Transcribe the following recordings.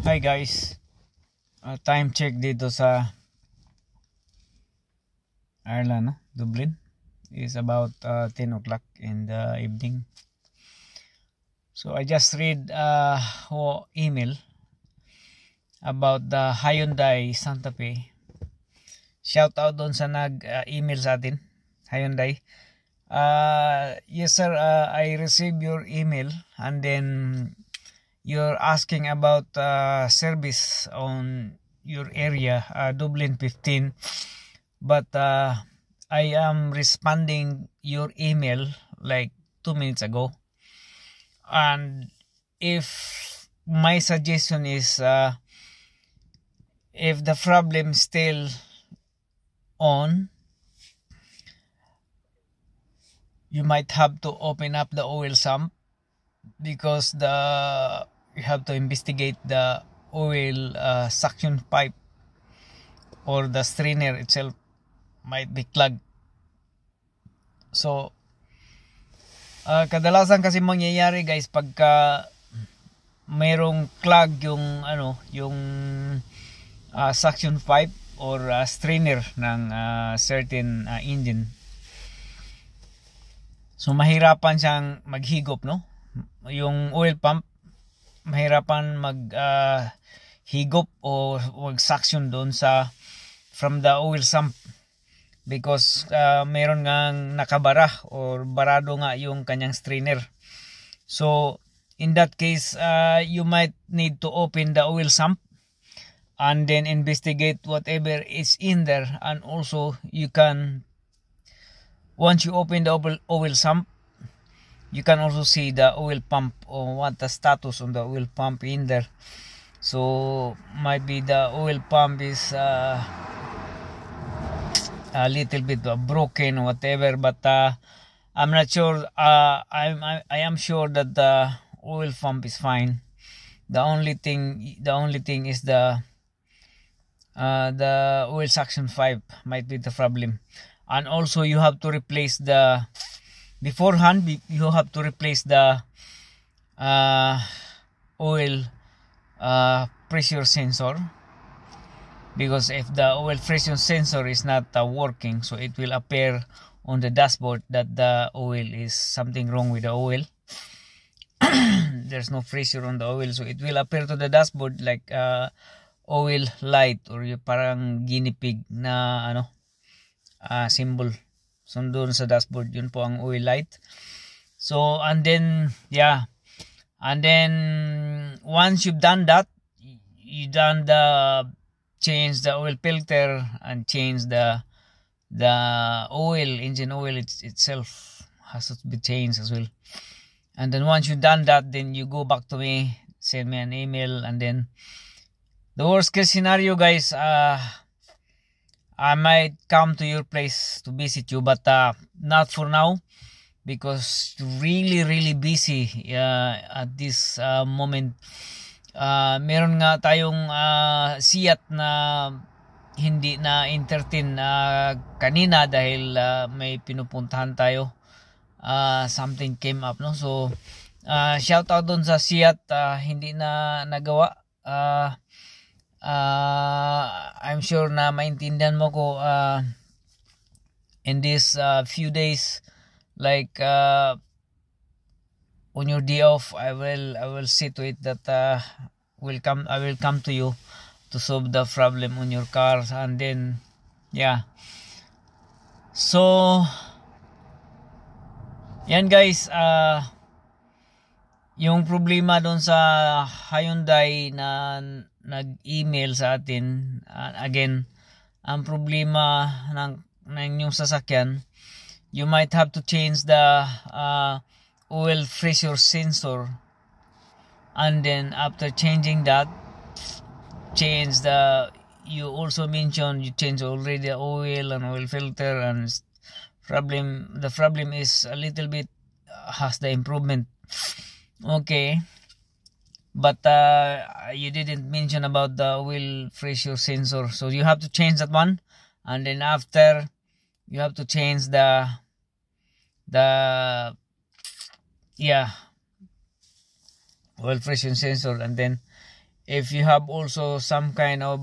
Hi guys, time check dito sa Ireland, no? Dublin is about 10 o'clock in the evening. So I just read email about the Hyundai Santa Fe. Shout out doon sa nag-email sa atin, Hyundai. Yes sir, I received your email and then you're asking about service on your area, Dublin 15. But I am responding your email like 2 minutes ago. And if my suggestion is if the problem still on, you might have to open up the oil sump because you have to investigate the oil suction pipe or the strainer itself might be clogged. So kadalasan kasi mangyayari guys pagka mayroong clog yung suction pipe or strainer ng certain engine. So mahirapan siyang maghigop, no? Yung oil pump mahirapan higop o suction doon from the oil sump because meron ngang nakabara or barado nga yung kanyang strainer. So in that case you might need to open the oil sump and then investigate whatever is in there, and also you can, once you open the oil sump, you can also see the oil pump or what the status on the oil pump in there. So might be the oil pump is a little bit broken or whatever, but I'm not sure. I am sure that the oil pump is fine. The only thing is the oil suction pipe might be the problem, and also you have to replace the beforehand. You have to replace the oil pressure sensor, because if the oil pressure sensor is not working, so it will appear on the dashboard that the oil is something wrong with the oil. There's no pressure on the oil, so it will appear to the dashboard like oil light or yung parang guinea pig na symbol. So doon sa dashboard, yun po ang oil light. So and then once you've done that, you done change the oil filter and change the engine oil itself has to be changed as well. And then once you've done that, then you go back to me, send me an email, and then the worst case scenario, guys, I might come to your place to visit you, but not for now because really busy at this moment. Meron nga tayong siyat na hindi na entertain kanina dahil may pinupuntahan tayo. Something came up, no? So shout out doon sa siyat, hindi na nagawa. I'm sure na maintindihan mo ko in this few days, like on your day off, I will see to it that I will come to you to solve the problem on your car. And then so yan guys, yung problema doon sa Hyundai na nag-email sa atin, again, ang problema ng yung sasakyan, you might have to change the oil pressure sensor, and then after changing that, you also mentioned you change already the oil and oil filter, and the problem is a little bit has the improvement. Okay, but you didn't mention about the oil pressure sensor, so you have to change that one, and then after you have to change the oil pressure sensor, and then if you have also some kind of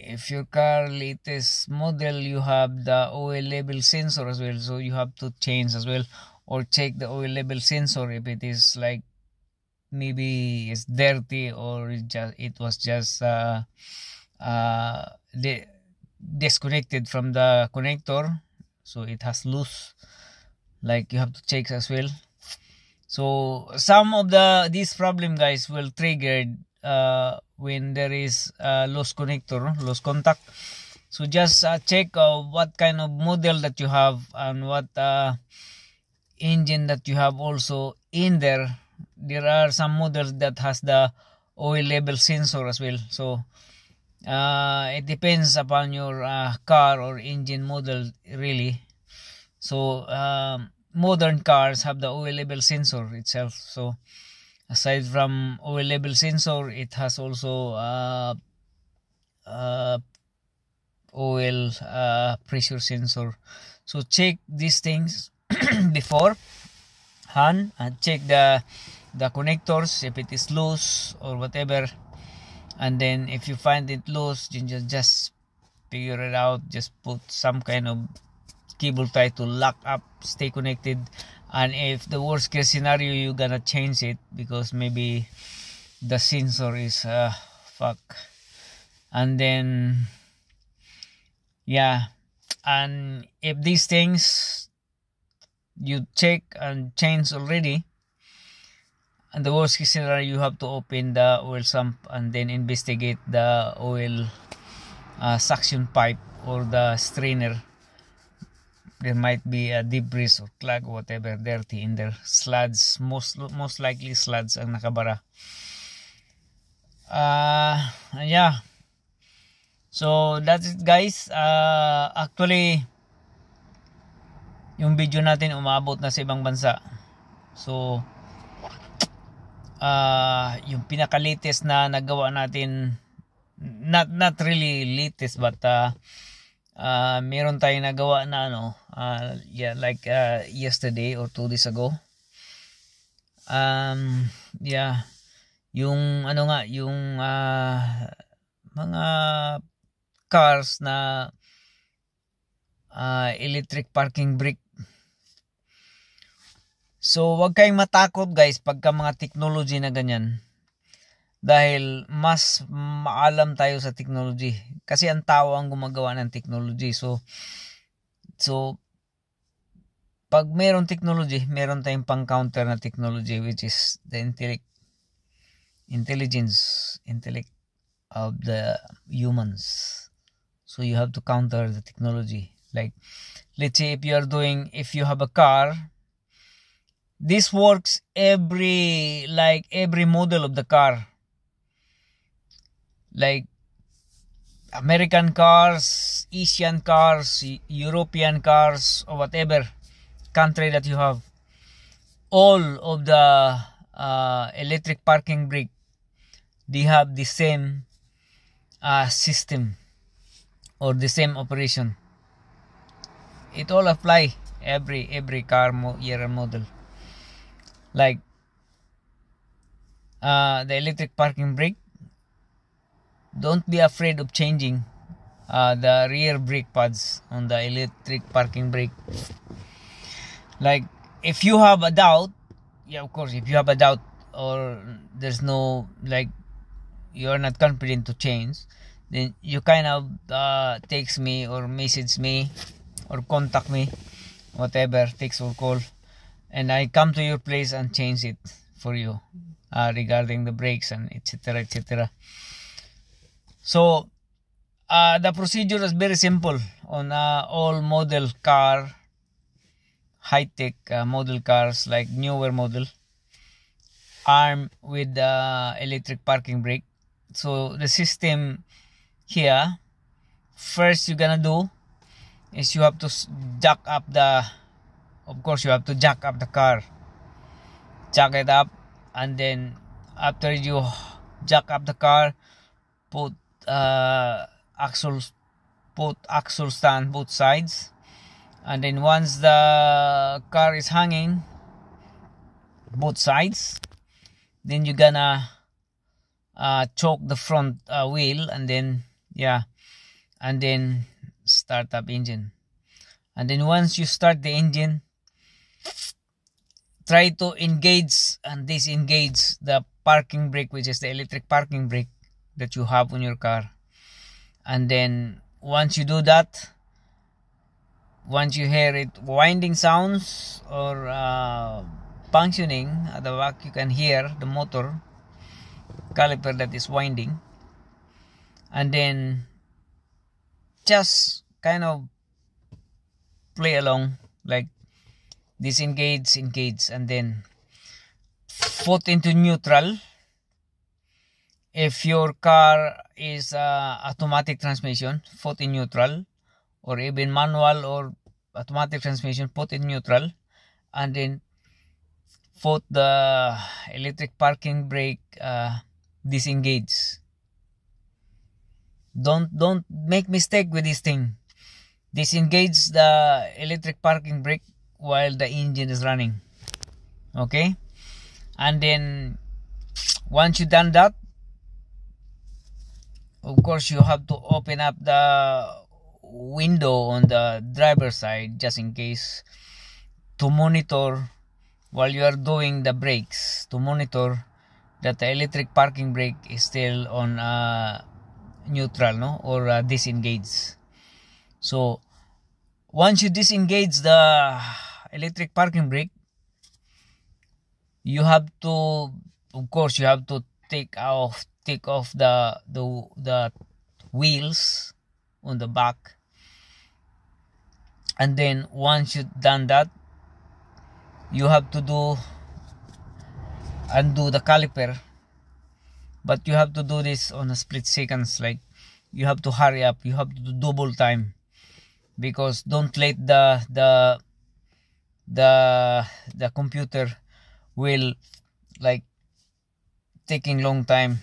if your car latest model, you have the oil level sensor as well, so you have to change as well, or check the oil level sensor if it is like maybe it's dirty, or it was just disconnected from the connector, so it has loose, like you have to check as well. So some of this problem, guys, will trigger when there is loose connector, loose contact. So just check what kind of model that you have and what engine that you have also in there. There are some models that has the oil level sensor as well. So it depends upon your car or engine model, really. So modern cars have the oil level sensor itself. So aside from oil level sensor, it has also oil pressure sensor. So check these things before hand, and check the connectors if it is loose or whatever. And then if you find it loose, you just figure it out. Just put some kind of cable tie to lock up, stay connected. And if the worst case scenario, you're gonna change it because maybe the sensor is fuck. And then yeah, and if these things you check and change already, and the worst case scenario, you have to open the oil sump and then investigate the oil suction pipe or the strainer. There might be a debris or clog or whatever dirty in there. Sluds, most likely sluds ang nakabara. Yeah. So that's it, guys. Actually, yung video natin umabot na sa ibang bansa. So yung pinaka-latest na nagawa natin, not really latest, but meron tayong nagawa na yeah, like yesterday or 2 days ago. Yeah, yung yung mga cars na electric parking brake. So wag kayong matakot, guys, pagka mga technology na ganyan, dahil mas maalam tayo sa technology, kasi ang tao ang gumagawa ng technology. So pag mayroong technology, meron tayong pang counter na technology, which is the intellect of the humans. So you have to counter the technology. Like, let's say if you have a car, this works every model of the car, like American cars, Asian cars, European cars, or whatever country that you have. All of the electric parking brake, they have the same system or the same operation. It all apply every car year and model. Like the electric parking brake, don't be afraid of changing the rear brake pads on the electric parking brake. Like, if you have a doubt, yeah, of course, if you have a doubt or there's no, like, you're not confident to change, then you kind of text me or message me or contact me, whatever, text or call, and I come to your place and change it for you regarding the brakes and etc. etc. So the procedure is very simple on all model car, high-tech model cars, like newer model, armed with the electric parking brake. So the system here, first you're gonna do is you have to jack up the, of course you have to jack up the car, jack it up, and then after you jack up the car, put axle stand both sides, and then once the car is hanging both sides, then you're gonna choke the front wheel, and then and then start up engine. And then once you start the engine, try to engage and disengage the parking brake, which is the electric parking brake that you have on your car. And then once you do that, once you hear it winding sounds or functioning at the back, you can hear the motor caliper that is winding. And then just kind of play along, like disengage, engage, and then put into neutral. If your car is automatic transmission, put in neutral, or even manual or automatic transmission, put in neutral, and then put the electric parking brake disengage. Don't make mistake with this thing. Disengage the electric parking brake while the engine is running. Okay, and then once you done that, of course you have to open up the window on the driver's side, just in case, to monitor while you are doing the brakes, to monitor that the electric parking brake is still on neutral, no, or disengage. So once you disengage the electric parking brake, you have to, of course, you have to take off the wheels on the back. And then once you've done that, you have to undo the caliper, but you have to do this on a split seconds. Like, you have to hurry up, you have to do double time, because don't let the computer will, like, taking long time,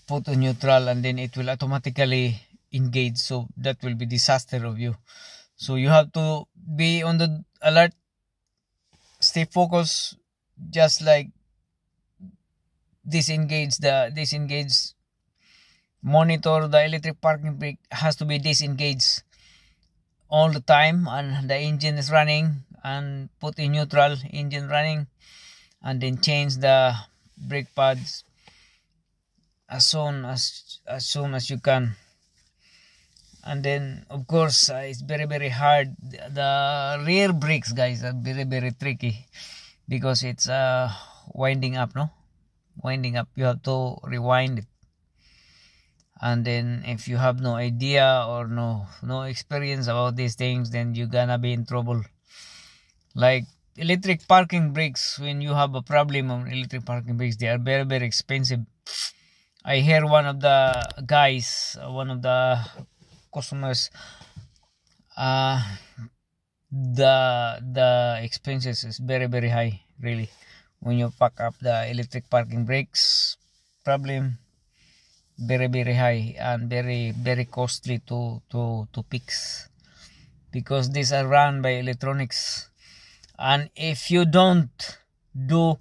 put on neutral, and then it will automatically engage. So that will be disaster of you. So you have to be on the alert, stay focused, just like disengage, monitor the electric parking brake has to be disengaged all the time, and the engine is running, and put in neutral, engine running, and then change the brake pads as soon as you can. And then, of course, it's very hard. The rear brakes, guys, are very tricky, because it's winding up, no? Winding up, you have to rewind it. And then if you have no idea or no experience about these things, then you're gonna be in trouble. Like electric parking brakes, when you have a problem on electric parking brakes, they are very expensive. I hear one of the guys, one of the customers, the expenses is very high, really, when you pack up the electric parking brakes. Problem very high, and very costly to fix, because these are run by electronics. And if you don't do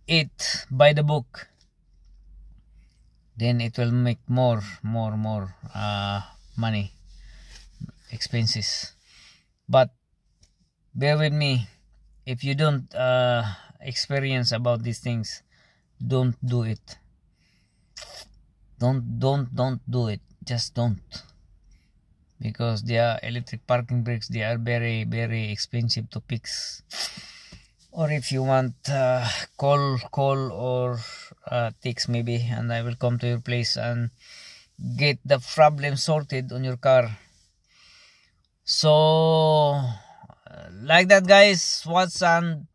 it by the book, then it will make more money, expenses. But bear with me, if you don't experience about these things, don't do it. Don't do it. Just don't, because they are electric parking brakes. They are very expensive to fix. Or if you want, call or text maybe, and I will come to your place and get the problem sorted on your car. So like that, guys. What's on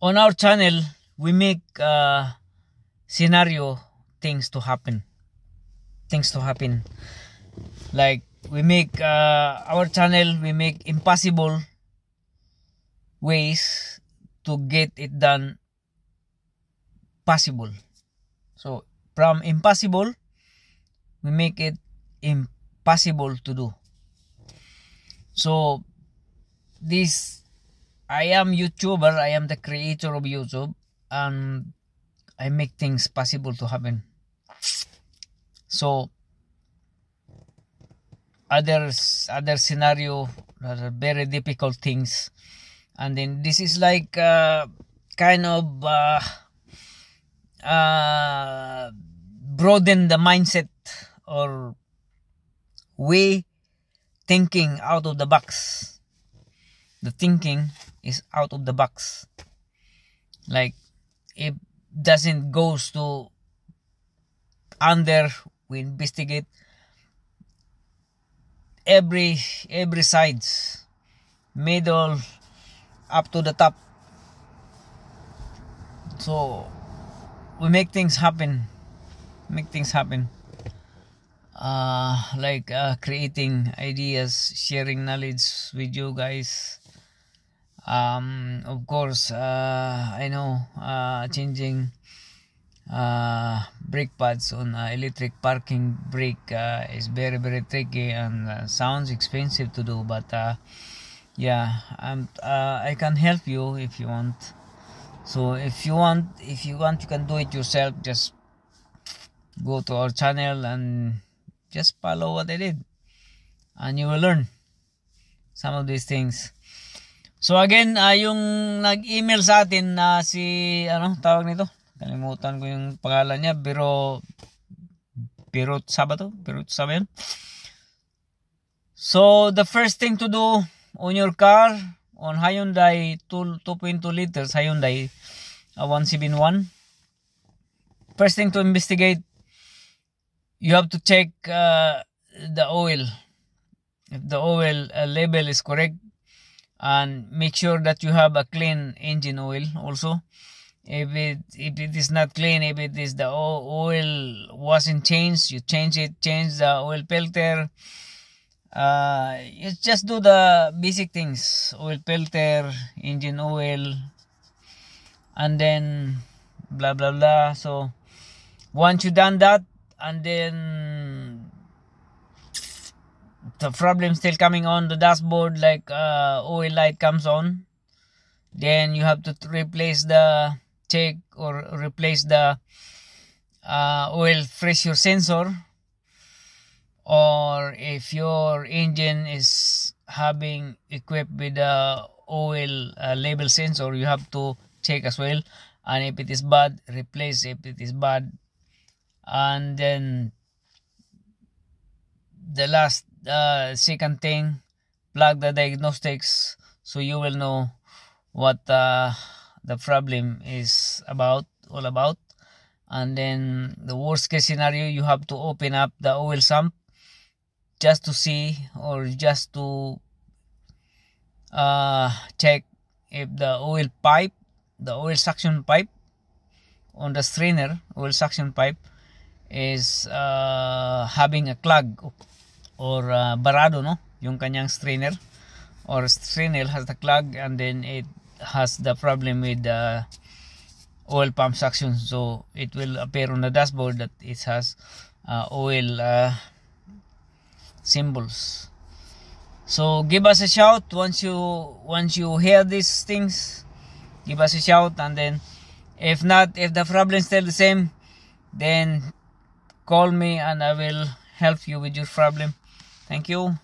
our channel, we make scenario things to happen, like we make our channel, we make impossible ways to get it done possible. So from impossible, we make it impossible to do. So this, I am YouTuber, I am the creator of YouTube, and I make things possible to happen. So other scenario that are very difficult things, and then this is like kind of broaden the mindset or way thinking out of the box. The thinking is out of the box. Like it doesn't goes to under, we investigate every sides, middle up to the top. So we make things happen. Like creating ideas, sharing knowledge with you guys. Of course, I know changing brake pads on electric parking brake is very, very tricky and sounds expensive to do, but yeah, I can help you if you want. So if you want, you can do it yourself. Just go to our channel and just follow what I did, and you will learn some of these things. So again, yung nag-email sa atin na si, tawag nito? Kalimutan ko yung pangalan niya, Pirot Sabato. So the first thing to do on your car, on Hyundai 2.2 liters Hyundai 171, first thing to investigate, you have to check the oil. If the oil label is correct, and make sure that you have a clean engine oil also. If it is not clean, if it is the oil wasn't changed, you change the oil filter. You just do the basic things: oil filter, engine oil, and then blah blah blah. So once you done that, and then the problem still coming on the dashboard, like oil light comes on, then you have to replace the oil pressure sensor. Or if your engine is having equipped with the oil label sensor, you have to check as well, and if it is bad, replace if it is bad. And then the last second thing, plug the diagnostics, so you will know what the problem is all about. And then the worst case scenario, you have to open up the oil sump just to see, or just to check if the oil suction pipe on the strainer, oil suction pipe, is having a clog or barado, no? Yung kanyang strainer has the clog, and then it has the problem with the oil pump suction. So it will appear on the dashboard that it has oil symbols. So give us a shout once you hear these things. Give us a shout, and then if the problem is still the same, then call me and I will help you with your problem. Thank you.